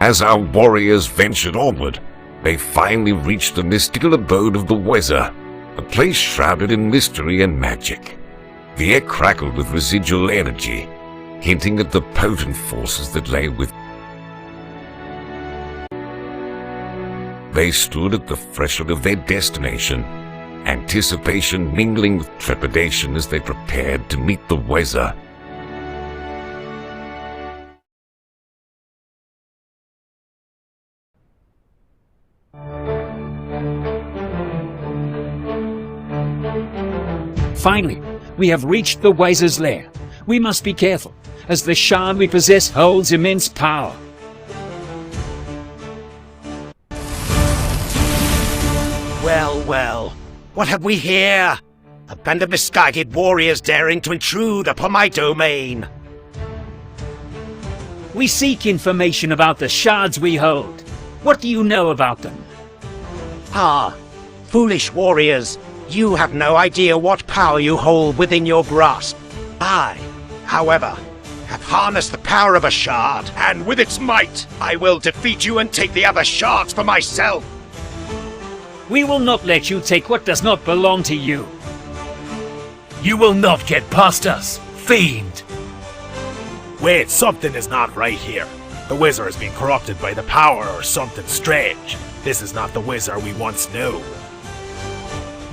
As our warriors ventured onward, they finally reached the mystical abode of the Weather, a place shrouded in mystery and magic. The air crackled with residual energy, hinting at the potent forces that lay within. They stood at the threshold of their destination, anticipation mingling with trepidation as they prepared to meet the Weather. Finally, we have reached the Weather's lair. We must be careful, as the shard we possess holds immense power. Well, well, what have we here? A band of misguided warriors daring to intrude upon my domain. We seek information about the shards we hold. What do you know about them? Ah, foolish warriors, you have no idea what power you hold within your grasp. I, however, have harnessed the power of a shard, and with its might, I will defeat you and take the other shards for myself. We will not let you take what does not belong to you. You will not get past us, fiend! Wait, something is not right here. The wizard has been corrupted by the power or something strange. This is not the wizard we once knew.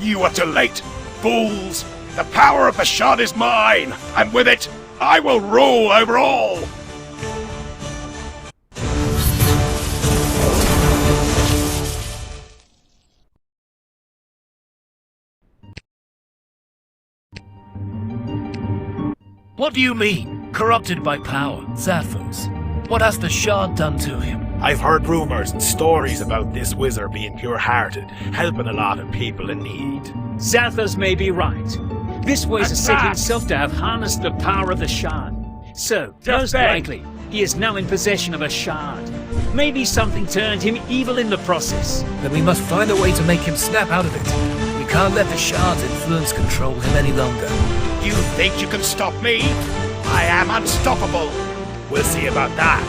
You are too late, fools! The power of the shard is mine, and with it, I will rule over all! What do you mean, corrupted by power, Zaphos? What has the shard done to him? I've heard rumors and stories about this wizard being pure-hearted, helping a lot of people in need. Zathos may be right. This Weather said himself to have harnessed the power of the shard. So, most likely, he is now in possession of a shard. Maybe something turned him evil in the process. Then we must find a way to make him snap out of it. We can't let the shard's influence control him any longer. You think you can stop me? I am unstoppable. We'll see about that.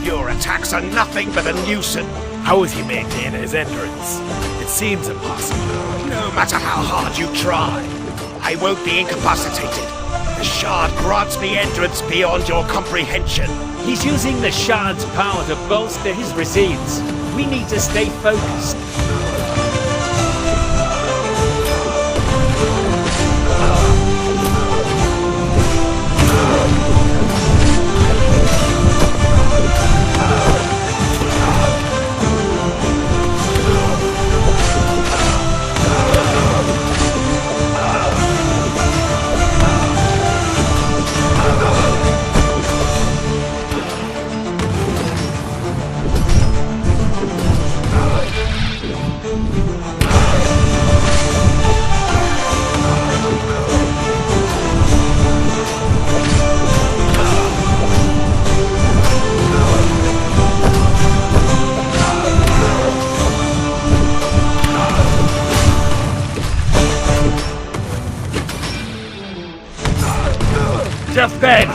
Your attacks are nothing but a nuisance. How has he maintained his entrance? It seems impossible. No matter how hard you try, I won't be incapacitated. The shard grants me entrance beyond your comprehension. He's using the shard's power to bolster his resilience. We need to stay focused. Defend!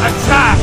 Attack!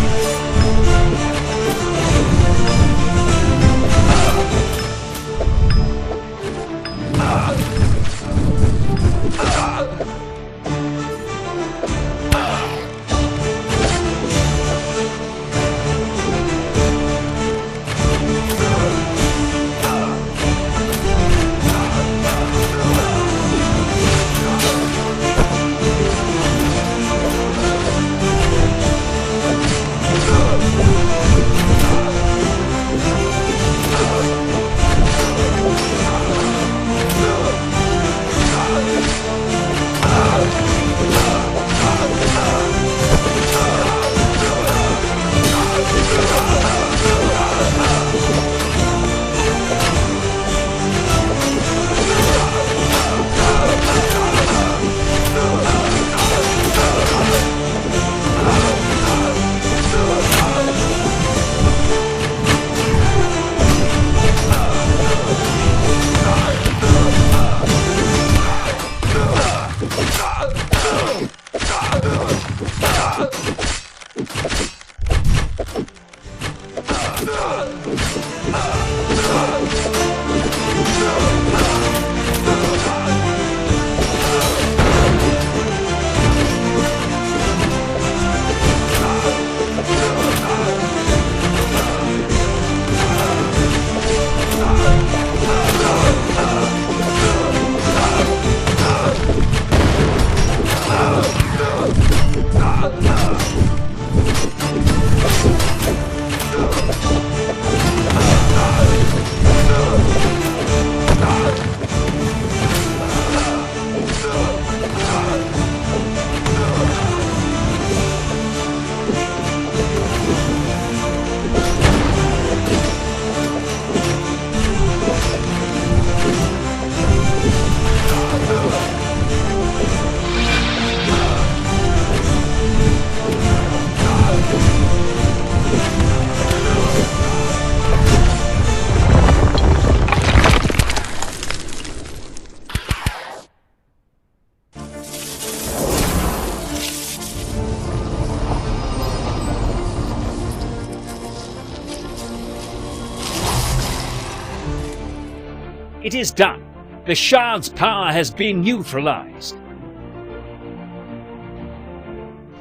It is done. The shard's power has been neutralized.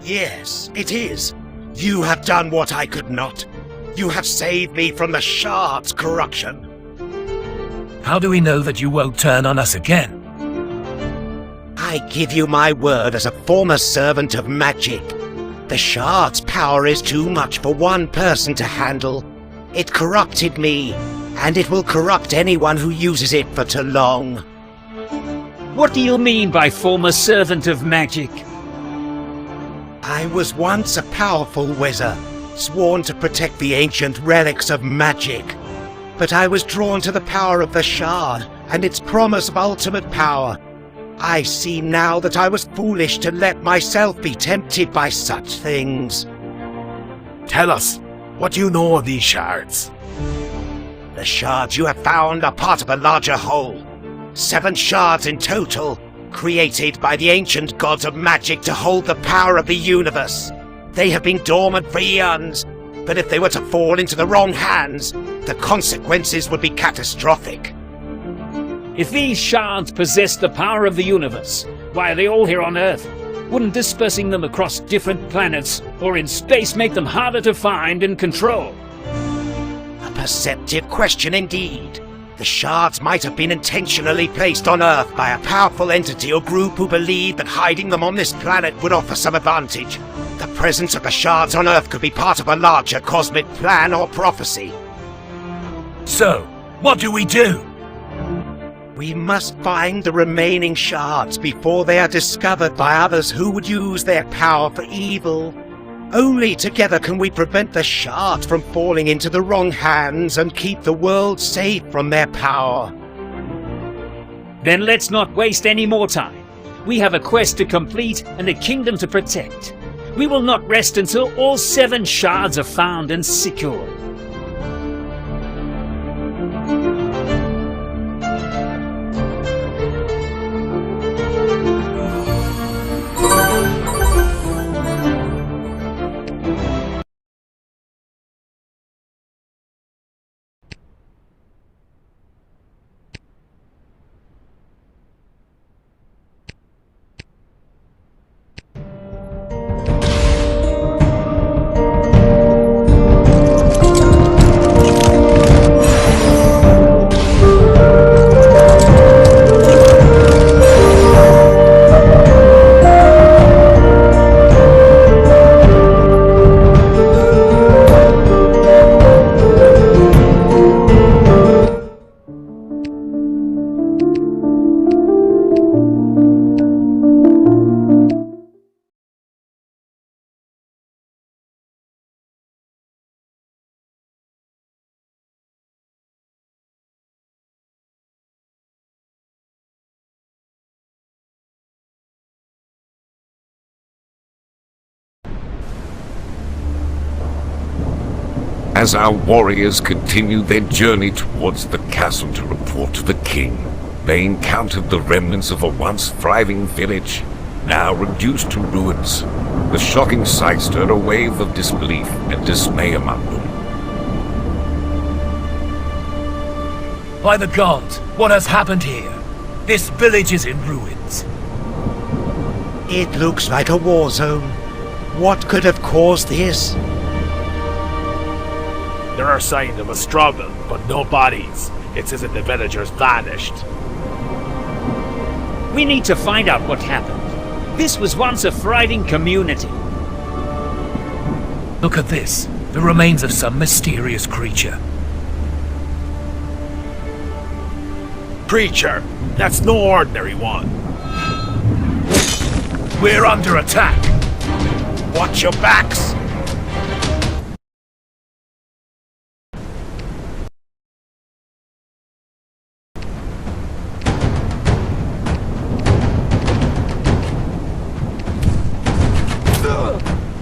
Yes, it is. You have done what I could not. You have saved me from the shard's corruption. How do we know that you won't turn on us again? I give you my word as a former servant of magic. The shard's power is too much for one person to handle. It corrupted me, and it will corrupt anyone who uses it for too long. What do you mean by former servant of magic? I was once a powerful wizard, sworn to protect the ancient relics of magic. But I was drawn to the power of the shard and its promise of ultimate power. I see now that I was foolish to let myself be tempted by such things. Tell us, what do you know of these shards? The shards you have found are part of a larger whole. 7 shards in total, created by the ancient gods of magic to hold the power of the universe. They have been dormant for eons, but if they were to fall into the wrong hands, the consequences would be catastrophic. If these shards possess the power of the universe, why are they all here on Earth? Wouldn't dispersing them across different planets or in space make them harder to find and control? A perceptive question indeed. The shards might have been intentionally placed on Earth by a powerful entity or group who believed that hiding them on this planet would offer some advantage. The presence of the shards on Earth could be part of a larger cosmic plan or prophecy. So, what do we do? We must find the remaining shards before they are discovered by others who would use their power for evil. Only together can we prevent the shards from falling into the wrong hands and keep the world safe from their power. Then let's not waste any more time. We have a quest to complete and a kingdom to protect. We will not rest until all 7 shards are found and secured. As our warriors continued their journey towards the castle to report to the king, they encountered the remnants of a once thriving village, now reduced to ruins. The shocking sight stirred a wave of disbelief and dismay among them. By the gods, what has happened here? This village is in ruins. It looks like a war zone. What could have caused this? There are signs of a struggle, but no bodies. It's as if the villagers vanished. We need to find out what happened. This was once a thriving community. Look at this. The remains of some mysterious creature. Creature, that's no ordinary one. We're under attack. Watch your backs!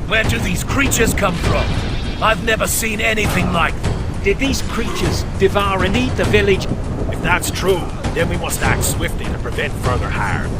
Where do these creatures come from? I've never seen anything like them. Did these creatures devour and eat the village? If that's true, then we must act swiftly to prevent further harm.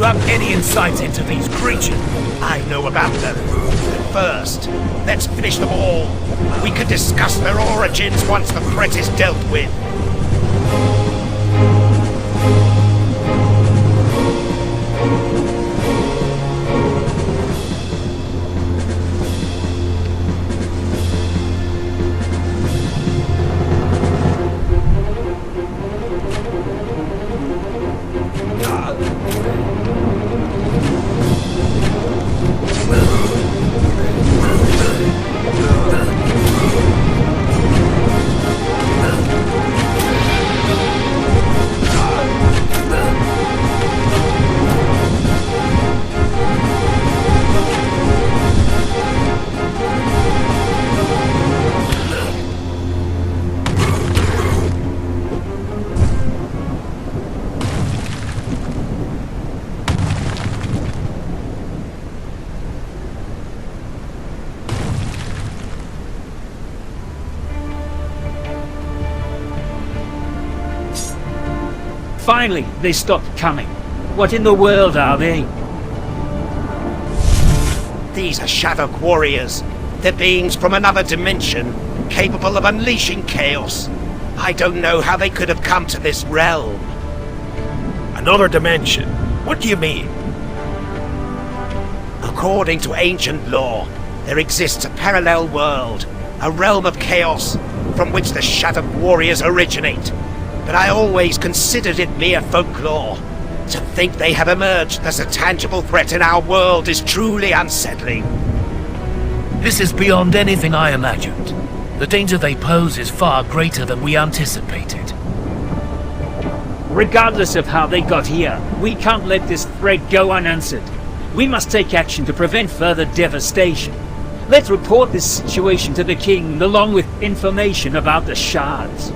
have any insight into these creatures? I know about them. But first, let's finish them all. We can discuss their origins once the threat is dealt with. Finally, they stopped coming. What in the world are they? These are shadow warriors. They're beings from another dimension, capable of unleashing chaos. I don't know how they could have come to this realm. Another dimension? What do you mean? According to ancient lore, there exists a parallel world, a realm of chaos, from which the shadow warriors originate. But I always considered it mere folklore. To think they have emerged as a tangible threat in our world is truly unsettling. This is beyond anything I imagined. The danger they pose is far greater than we anticipated. Regardless of how they got here, we can't let this threat go unanswered. We must take action to prevent further devastation. Let's report this situation to the king, along with information about the shards.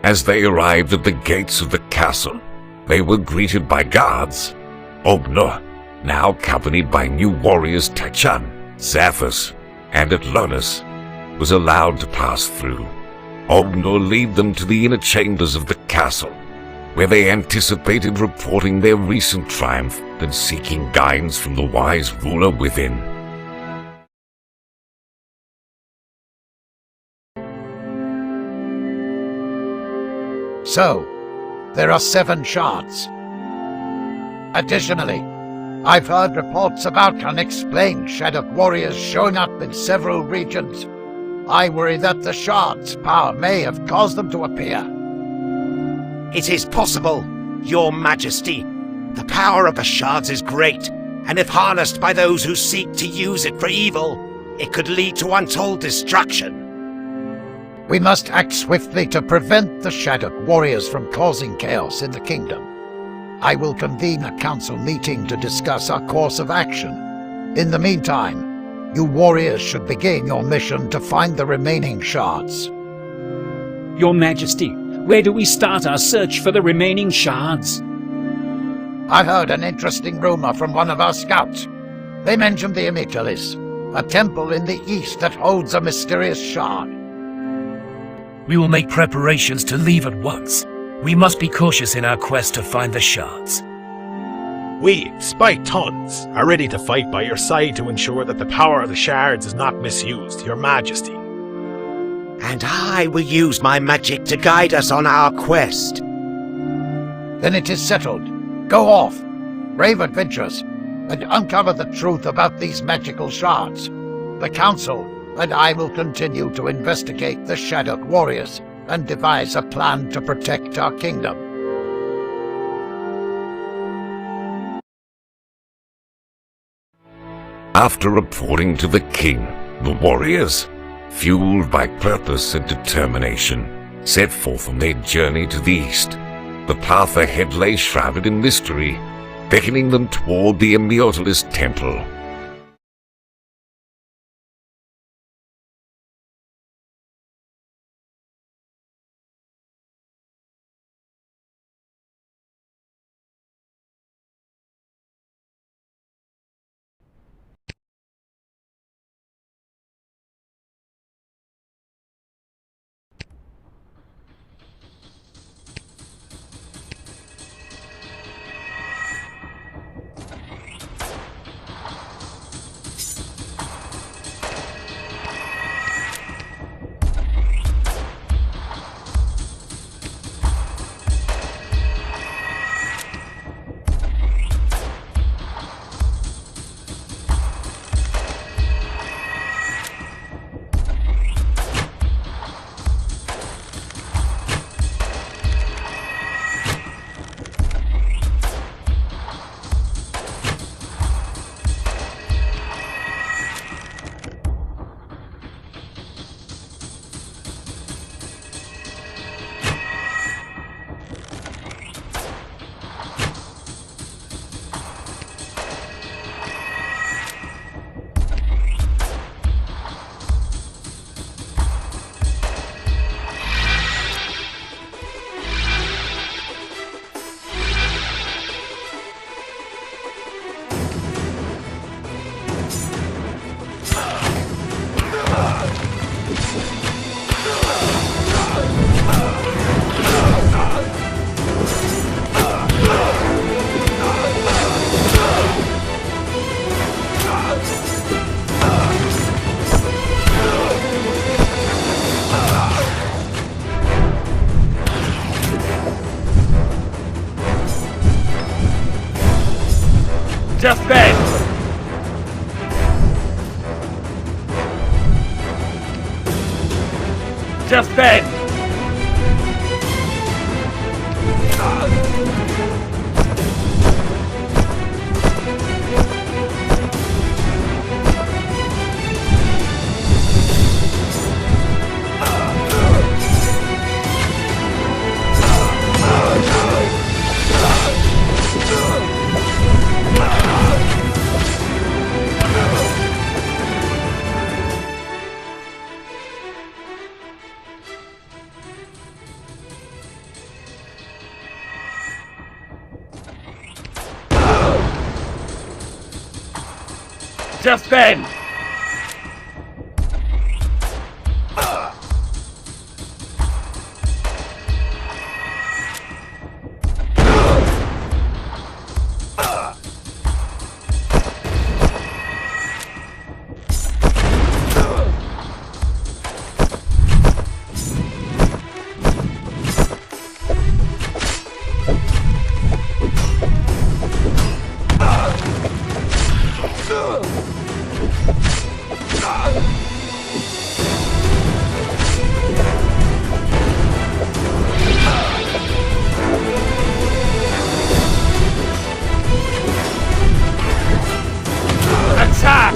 As they arrived at the gates of the castle, they were greeted by guards. Obnor, now accompanied by new warriors Tachan, Zaphus, and Altonus, was allowed to pass through. Obnor led them to the inner chambers of the castle, where they anticipated reporting their recent triumph and seeking guidance from the wise ruler within. So, there are 7 shards. Additionally, I've heard reports about unexplained shadow warriors showing up in several regions. I worry that the shards' power may have caused them to appear. It is possible, Your Majesty. The power of the shards is great, and if harnessed by those who seek to use it for evil, it could lead to untold destruction. We must act swiftly to prevent the shadow warriors from causing chaos in the kingdom. I will convene a council meeting to discuss our course of action. In the meantime, you warriors should begin your mission to find the remaining shards. Your Majesty, where do we start our search for the remaining shards? I heard an interesting rumor from one of our scouts. They mentioned the Amicalis, a temple in the east that holds a mysterious shard. We will make preparations to leave at once. We must be cautious in our quest to find the shards. We, Spy Tons, are ready to fight by your side to ensure that the power of the shards is not misused, Your Majesty. And I will use my magic to guide us on our quest. Then it is settled. Go off, brave adventurers, and uncover the truth about these magical shards. The council and I will continue to investigate the Shadow Warriors and devise a plan to protect our kingdom. After reporting to the king, the warriors, fueled by purpose and determination, set forth on their journey to the east. The path ahead lay shrouded in mystery, beckoning them toward the Altonus temple. Defend! Defend! Defend! Attack!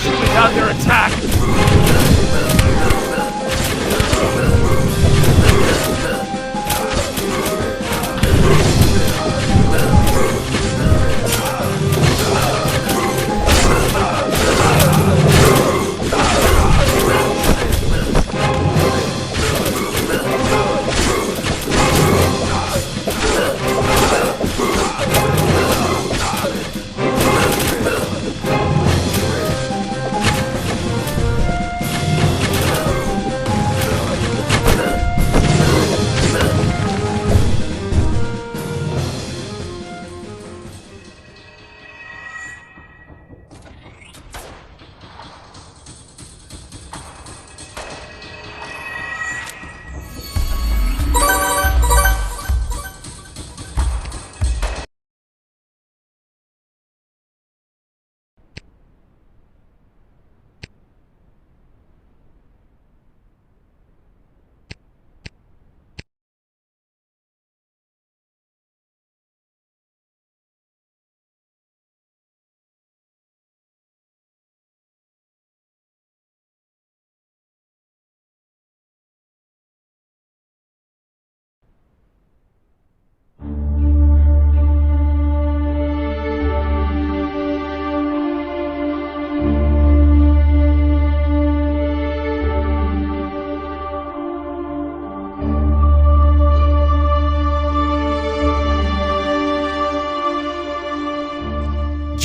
Ship is under attack!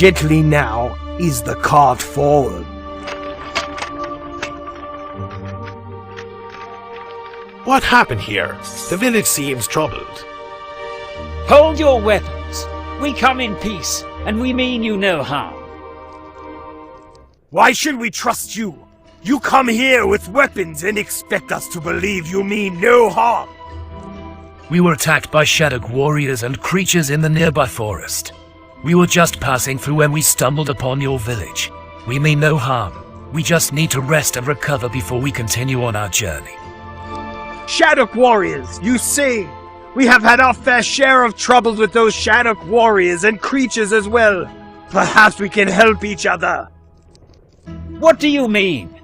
Gently now, ease the cart forward. What happened here? The village seems troubled. Hold your weapons. We come in peace, and we mean you no harm. Why should we trust you? You come here with weapons and expect us to believe you mean no harm. We were attacked by shadow warriors and creatures in the nearby forest. We were just passing through when we stumbled upon your village. We mean no harm. We just need to rest and recover before we continue on our journey. Shadok warriors, you see, we have had our fair share of troubles with those Shadok warriors and creatures as well. Perhaps we can help each other. What do you mean?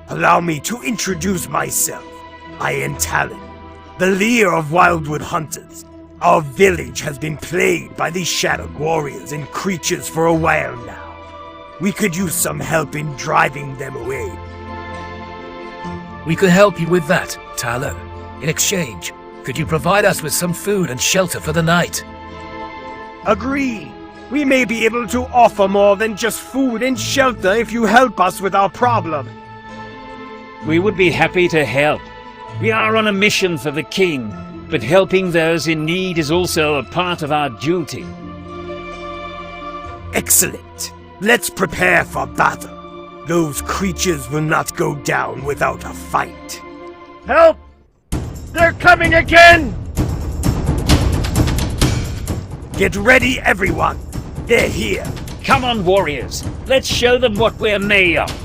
Allow me to introduce myself. I am Talon, the leader of Wildwood Hunters. Our village has been plagued by these Shadok warriors and creatures for a while now. We could use some help in driving them away. We could help you with that, Talon. In exchange, could you provide us with some food and shelter for the night? Agreed. We may be able to offer more than just food and shelter if you help us with our problem. We would be happy to help. We are on a mission for the king, but helping those in need is also a part of our duty. Excellent. Let's prepare for battle. Those creatures will not go down without a fight. Help! They're coming again! Get ready, everyone. They're here. Come on, warriors. Let's show them what we're made of.